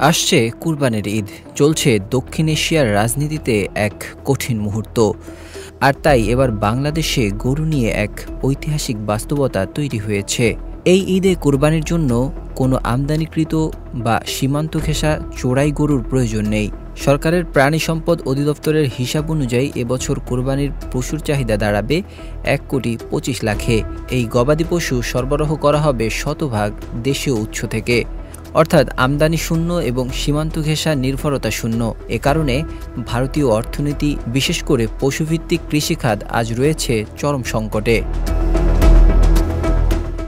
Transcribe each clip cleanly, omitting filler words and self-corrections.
আসছে কুরবানির ঈদ, চলছে দক্ষিণ এশিয়ার রাজনীতিতে এক কঠিন মুহূর্ত। আর তাই এবার বাংলাদেশে গরু নিয়ে এক ঐতিহাসিক বাস্তবতা তৈরি হয়েছে। এই ঈদে কুরবানির জন্য কোনো আমদানিকৃত বা সীমান্ত ঘেঁষা চোরাই গরুর প্রয়োজন নেই। সরকারের প্রাণী সম্পদ অধিদপ্তরের হিসাব অনুযায়ী এবছর কুরবানির পশুর চাহিদা দাঁড়াবে 1,25,00,000-এ। এই গবাদি পশু সরবরাহ করা হবে শতভাগ দেশীয় উৎস থেকে, অর্থাৎ আমদানি শূন্য এবং সীমান্ত ঘেঁষা নির্ভরতা শূন্য। এ কারণে ভারতীয় অর্থনীতি, বিশেষ করে পশুভিত্তিক কৃষিখাত আজ রয়েছে চরম সংকটে।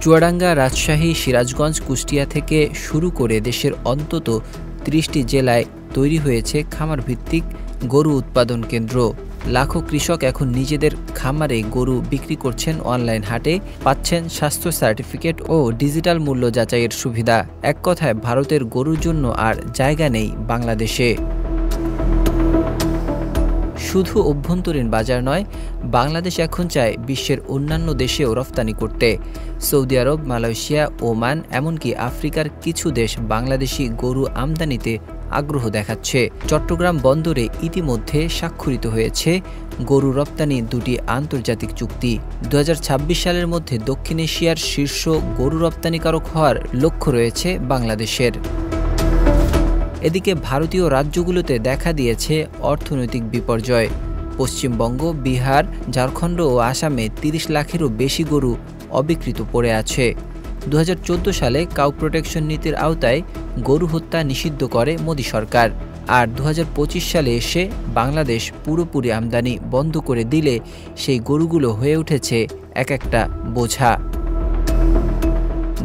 চুয়াডাঙ্গা, রাজশাহী, সিরাজগঞ্জ, কুষ্টিয়া থেকে শুরু করে দেশের অন্তত 30টি জেলায় তৈরি হয়েছে খামারভিত্তিক গরু উৎপাদন কেন্দ্র। লাখো কৃষক এখন নিজেদের খামারে গরু বিক্রি করছেন অনলাইন হাটে, পাচ্ছেন স্বাস্থ্য সার্টিফিকেট ও ডিজিটাল মূল্য যাচাইয়ের সুবিধা। এক কথায় ভারতের গরুর জন্য আর জায়গা নেই বাংলাদেশে। শুধু অভ্যন্তরীণ বাজার নয়, বাংলাদেশ এখন চায় বিশ্বের অন্যান্য দেশেও রফতানি করতে। সৌদি আরব, মালয়েশিয়া, ওমান, এমনকি আফ্রিকার কিছু দেশ বাংলাদেশি গরু আমদানিতে আগ্রহ দেখাচ্ছে। চট্টগ্রাম বন্দরে ইতিমধ্যে স্বাক্ষরিত হয়েছে গরু রপ্তানি 2টি আন্তর্জাতিক চুক্তি। 2026 সালের মধ্যে দক্ষিণ এশিয়ার শীর্ষ গরু রপ্তানিকারক হওয়ার লক্ষ্য রয়েছে বাংলাদেশের। এদিকে ভারতীয় রাজ্যগুলোতে দেখা দিয়েছে অর্থনৈতিক বিপর্যয়। পশ্চিমবঙ্গ, বিহার, ঝাড়খণ্ড ও আসামে 30 লাখেরও বেশি গরু অবিকৃত পড়ে আছে। 2014 সালে কাউ প্রোটেকশন নীতির আওতায় গরু হত্যা নিষিদ্ধ করে মোদি সরকার। আর 2025 সালে এসে বাংলাদেশ পুরোপুরি আমদানি বন্ধ করে দিলে সেই গরুগুলো হয়ে উঠেছে এক একটা বোঝা।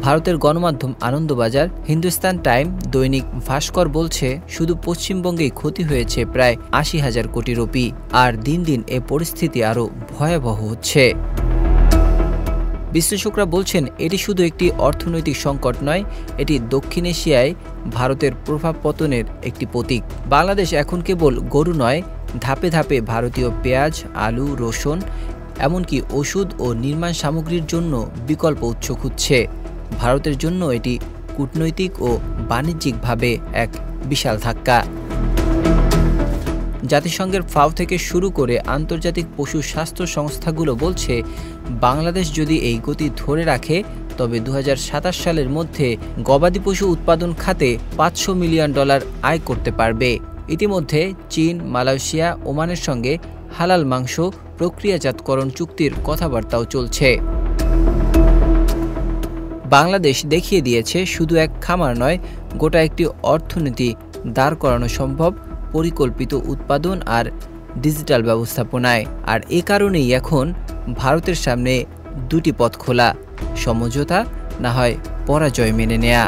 ভারতের গণমাধ্যম আনন্দবাজার, হিন্দুস্তান টাইম, দৈনিক ভাস্কর বলছে, শুধু পশ্চিমবঙ্গেই ক্ষতি হয়েছে প্রায় 80,000 কোটি রুপি। আর দিন দিন এ পরিস্থিতি আরও ভয়াবহ হচ্ছে। বিশ্লেষকরা বলছেন, এটি শুধু একটি অর্থনৈতিক সংকট নয়, এটি দক্ষিণ এশিয়ায় ভারতের প্রভাব পতনের একটি প্রতীক। বাংলাদেশ এখন কেবল গরু নয়, ধাপে ধাপে ভারতীয় পেঁয়াজ, আলু, রসুন, এমনকি ওষুধ ও নির্মাণ সামগ্রীর জন্য বিকল্প উৎস খুঁজছে। ভারতের জন্য এটি কূটনৈতিক ও বাণিজ্যিকভাবে এক বিশাল ধাক্কা। জাতিসংঘের ফাও থেকে শুরু করে আন্তর্জাতিক পশু স্বাস্থ্য সংস্থাগুলো বলছে, বাংলাদেশ যদি এই গতি ধরে রাখে তবে 2027 সালের মধ্যে গবাদি পশু উৎপাদন খাতে $500 মিলিয়ন আয় করতে পারবে। ইতিমধ্যে চীন, মালয়েশিয়া, ওমানের সঙ্গে হালাল মাংস প্রক্রিয়াজাতকরণ চুক্তির কথাবার্তাও চলছে। বাংলাদেশ দেখিয়ে দিয়েছে, শুধু এক খামার নয়, গোটা একটি অর্থনীতি দাঁড় করানো সম্ভব পরিকল্পিত উৎপাদন আর ডিজিটাল ব্যবস্থাপনায়। আর এ কারণেই এখন ভারতের সামনে 2টি পথ খোলা: সমঝোতা, না হয় পরাজয় মেনে নেয়া।